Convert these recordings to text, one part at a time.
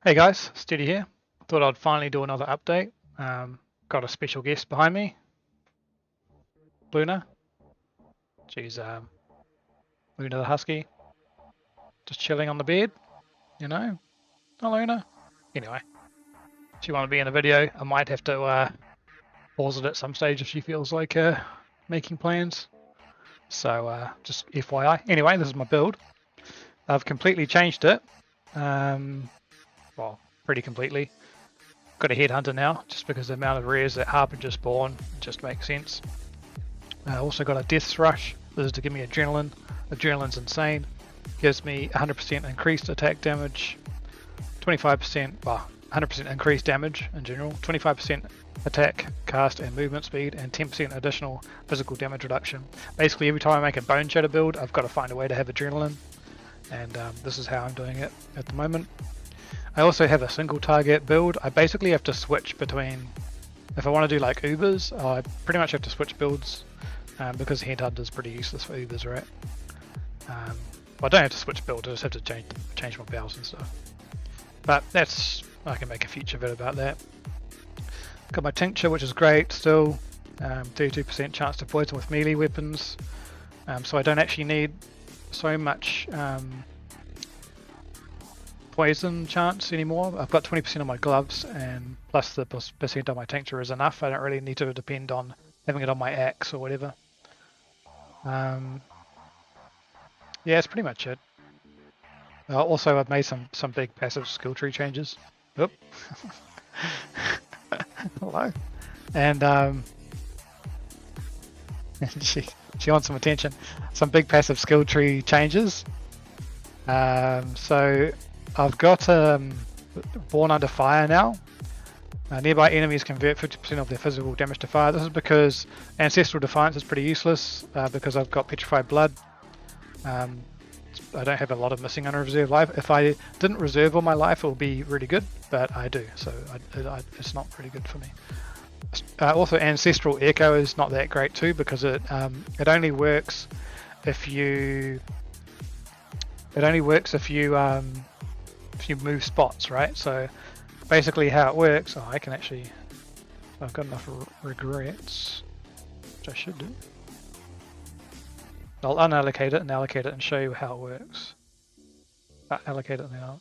Hey guys, Steady here. Thought I'd finally do another update. Got a special guest behind me, Luna. She's Luna the Husky, just chilling on the bed, you know. Oh, Luna. Anyway, she wanted to be in a video. I might have to pause it at some stage if she feels like making plans. So just FYI. Anyway, this is my build. I've completely changed it. Well, pretty completely. Got a Headhunter now, just because the amount of rares that Harbinger spawn just makes sense. Also got a Death Rush. This is to give me Adrenaline. Adrenaline's insane. Gives me 100% increased attack damage, 25%, well, 100% increased damage in general, 25% attack, cast, and movement speed, and 10% additional physical damage reduction. Basically, every time I make a Boneshatter build, I've got to find a way to have Adrenaline, and this is how I'm doing it at the moment. I also have a single target build. I basically have to switch between, if I want to do like Ubers, I pretty much have to switch builds because Headhunter is pretty useless for Ubers, right? Well, I don't have to switch builds, I just have to change my bells and stuff. But that's, I can make a future vid about that. Got my Tincture, which is great still. 32% chance to poison with melee weapons. So I don't actually need so much poison chance anymore. I've got 20% on my gloves, and plus the percent on my Tincture is enough. I don't really need to depend on having it on my axe or whatever. Yeah, that's pretty much it. Also, I've made some big passive skill tree changes. Oop. Hello. And she wants some attention. Some big passive skill tree changes. So I've got Born Under Fire now. Nearby enemies convert 50% of their physical damage to fire. This is because Ancestral Defiance is pretty useless because I've got Petrified Blood. I don't have a lot of missing unreserved life. If I didn't reserve all my life, it would be really good, but I do, so it's not pretty good for me. Also, Ancestral Echo is not that great too because it only works if you move spots, right? So basically, how it works. Oh, I can actually. I've got enough regrets, which I should do. I'll unallocate it and allocate it and show you how it works. Allocate it now.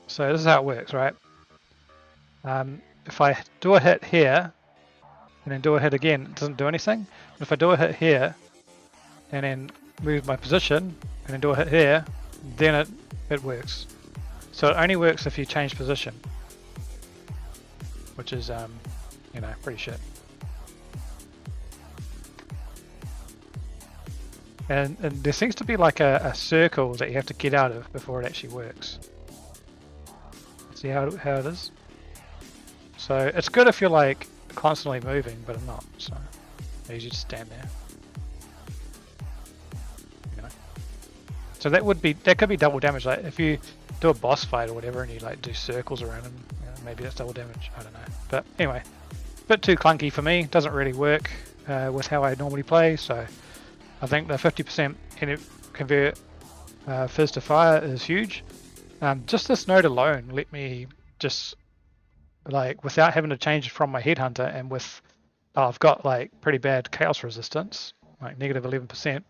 So this is how it works, right? If I do a hit here and then do a hit again, it doesn't do anything. But if I do a hit here and then move my position and then do a hit here, then it works. So it only works if you change position, which is you know, pretty shit. And there seems to be like a circle that you have to get out of before it actually works. See how it is? So it's good if you're like constantly moving, but I'm not, so I usually just stand there. You know. So that could be double damage. Like if you do a boss fight or whatever and you like do circles around him, you know, maybe that's double damage. I don't know. But anyway, a bit too clunky for me. Doesn't really work with how I normally play, so I think the 50% convert fizz to fire is huge. Just this node alone let me just, like, without having to change from my Headhunter and with, I've got like pretty bad chaos resistance, like negative 11%.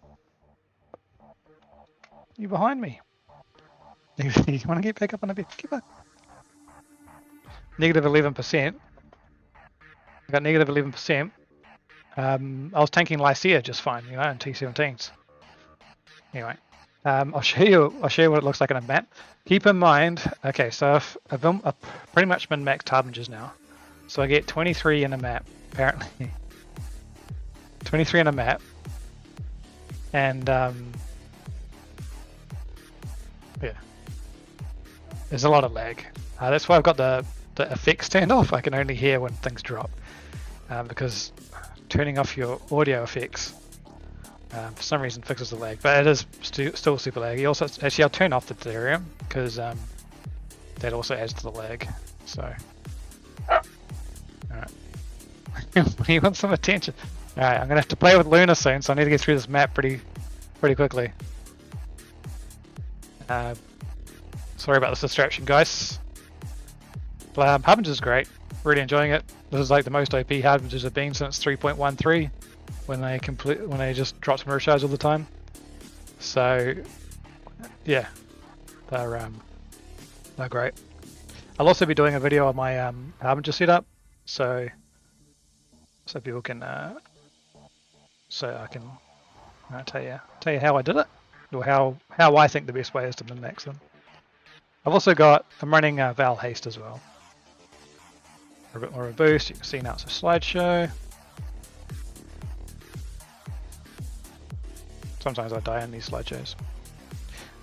You behind me? You want to get back up on the bed? Get back. Negative 11%. I got negative 11%. I was tanking Lycia just fine, you know, in T17s. Anyway, I'll show you what it looks like on a map. Keep in mind, okay, so I've pretty much been maxed Harbingers now, so I get 23 in a map apparently. 23 in a map, and yeah, there's a lot of lag. That's why I've got the effects turned off. I can only hear when things drop because turning off your audio effects for some reason fixes the lag, but it is still super laggy. Also, actually, I'll turn off the delirium because that also adds to the lag. So, alright. You want some attention? Alright, I'm gonna have to play with Luna soon, so I need to get through this map pretty quickly. Sorry about this distraction, guys. Harbinger is great. Really enjoying it. This is like the most OP Harbingers have been since 3.13, when they just dropped mirror shards all the time. So yeah, they're great. I'll also be doing a video on my Harbinger setup, so people can so I can tell you how I did it, or how I think the best way is to min-max them. I'm running Val Haste as well. A bit more of a boost. You can see now it's a slideshow. Sometimes I die on these slideshows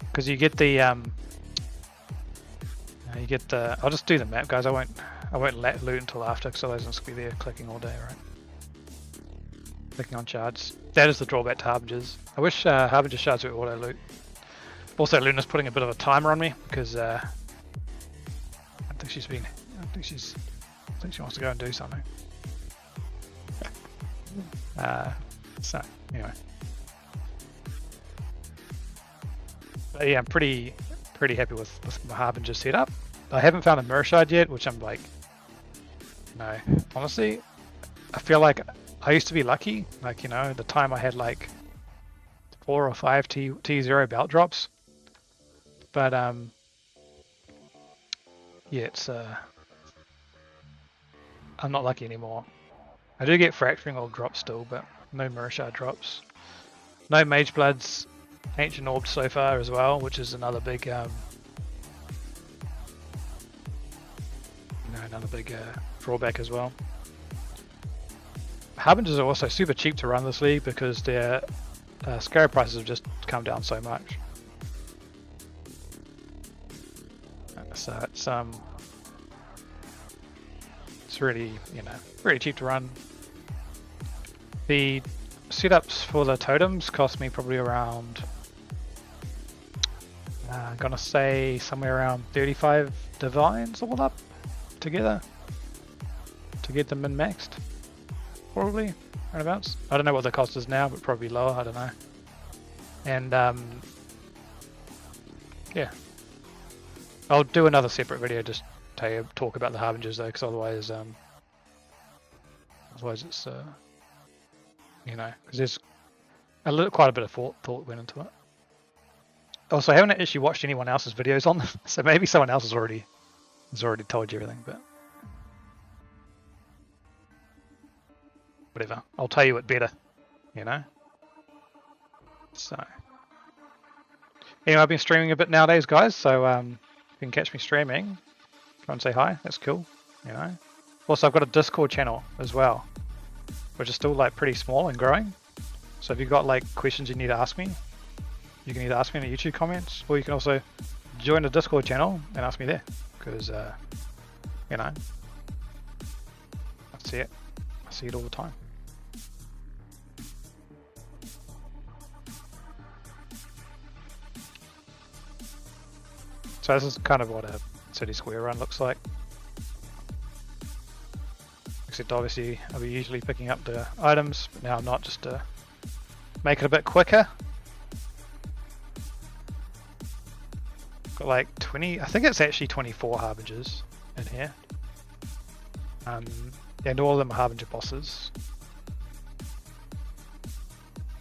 because you get the I'll just do the map, guys. I won't let loot until after, because otherwise I'm just gonna be there clicking all day, right? Clicking on shards. That is the drawback to Harbingers. I wish Harbinger shards would auto loot. Also, Luna's putting a bit of a timer on me because I think she wants to go and do something. So anyway, but yeah, I'm pretty happy with my Harbinger setup. I haven't found a mirror shard yet, which I'm like, no. Honestly, I feel like I used to be lucky. Like, you know, the time I had like 4 or 5 T0 belt drops. But yeah, it's I'm not lucky anymore. I do get fracturing or drops still, but no mirror shard drops. No Mage Bloods, Ancient Orbs so far as well, which is another big drawback as well. Harbingers are also super cheap to run this league because their scale prices have just come down so much. So it's really, you know, really cheap to run. The setups for the totems cost me probably around, I'm gonna say somewhere around 35 divines all up together to get them min-maxed, probably roundabouts. I don't know what the cost is now, but probably lower. I don't know. And yeah, I'll do another separate video just talk about the Harbingers though, because otherwise it's you know, because there's quite a bit of thought went into it. Also, I haven't actually watched anyone else's videos on them, so maybe someone else has already told you everything, but whatever. I'll tell you it better, you know. So anyway, I've been streaming a bit nowadays, guys. So if you can catch me streaming, come and say hi. That's cool, you know. Also, I've got a Discord channel as well, which is still like pretty small and growing. So if you've got like questions you need to ask me, you can either ask me in the YouTube comments, or you can also join the Discord channel and ask me there, because you know, I see it all the time. So this is kind of what a city square run looks like. Except obviously I'll be usually picking up the items, but now I'm not, just to make it a bit quicker. Got like 20, I think it's actually 24 Harbingers in here. And all of them are Harbinger bosses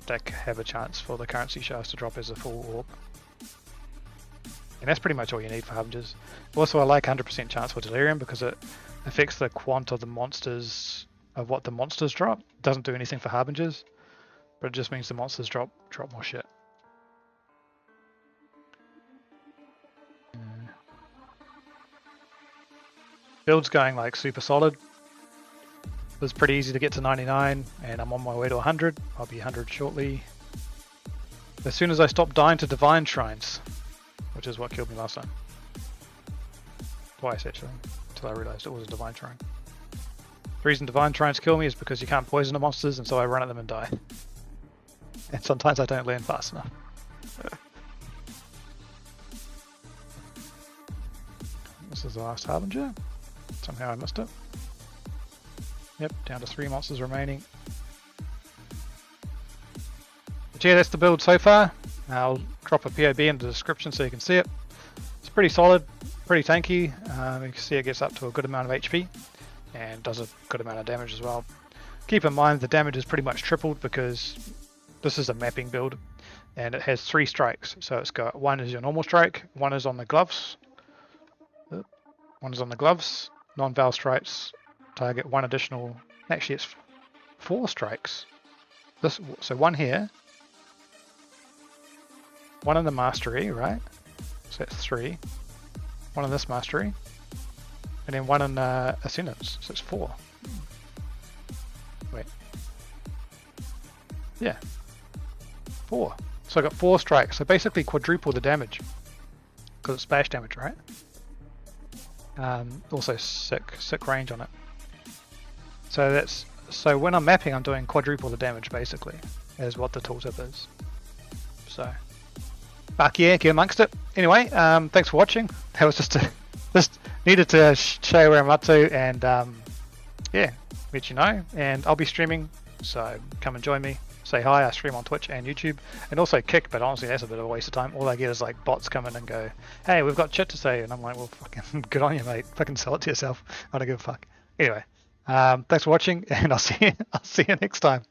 that have a chance for the currency shards to drop as a full orb. And that's pretty much all you need for Harbingers. Also, I like 100% chance for Delirium because it affects the quant of the monsters, of what the monsters drop. It doesn't do anything for Harbingers, but it just means the monsters drop more shit. Build's going like super solid. It was pretty easy to get to 99, and I'm on my way to 100. I'll be 100 shortly. As soon as I stop dying to Divine Shrines, which is what killed me last time. Twice actually, until I realized it was a Divine Shrine. The reason Divine Shrines kill me is because you can't poison the monsters, and so I run at them and die. And sometimes I don't learn fast enough. This is the last Harbinger. Somehow I missed it. Yep, down to 3 monsters remaining. But yeah, that's the build so far. I'll drop a PoB in the description so you can see it. It's pretty solid, pretty tanky. You can see it gets up to a good amount of HP and does a good amount of damage as well. Keep in mind the damage is pretty much tripled because this is a mapping build and it has 3 strikes. So it's got one is your normal strike, one is on the gloves, non-val strikes, target 1 additional, actually it's 4 strikes. So 1 here, 1 in the mastery, right? So that's 3. 1 in this mastery, and then 1 in Ascendance, so it's 4. Wait. Yeah. 4. So I got 4 strikes, so basically quadruple the damage. Because it's splash damage, right? Also sick range on it. So when I'm mapping, I'm doing quadruple the damage basically, is what the tooltip is. So, fuck yeah, get amongst it. Anyway, thanks for watching. That was just needed to show you where I'm up to, and yeah, let you know. And I'll be streaming, so come and join me. Say hi. I stream on Twitch and YouTube, and also Kick. But honestly, that's a bit of a waste of time. All I get is like bots come in and go, "Hey, we've got shit to say," and I'm like, "Well, fucking good on you, mate. Fucking sell it to yourself. I don't give a fuck." Anyway, thanks for watching, and I'll see you next time.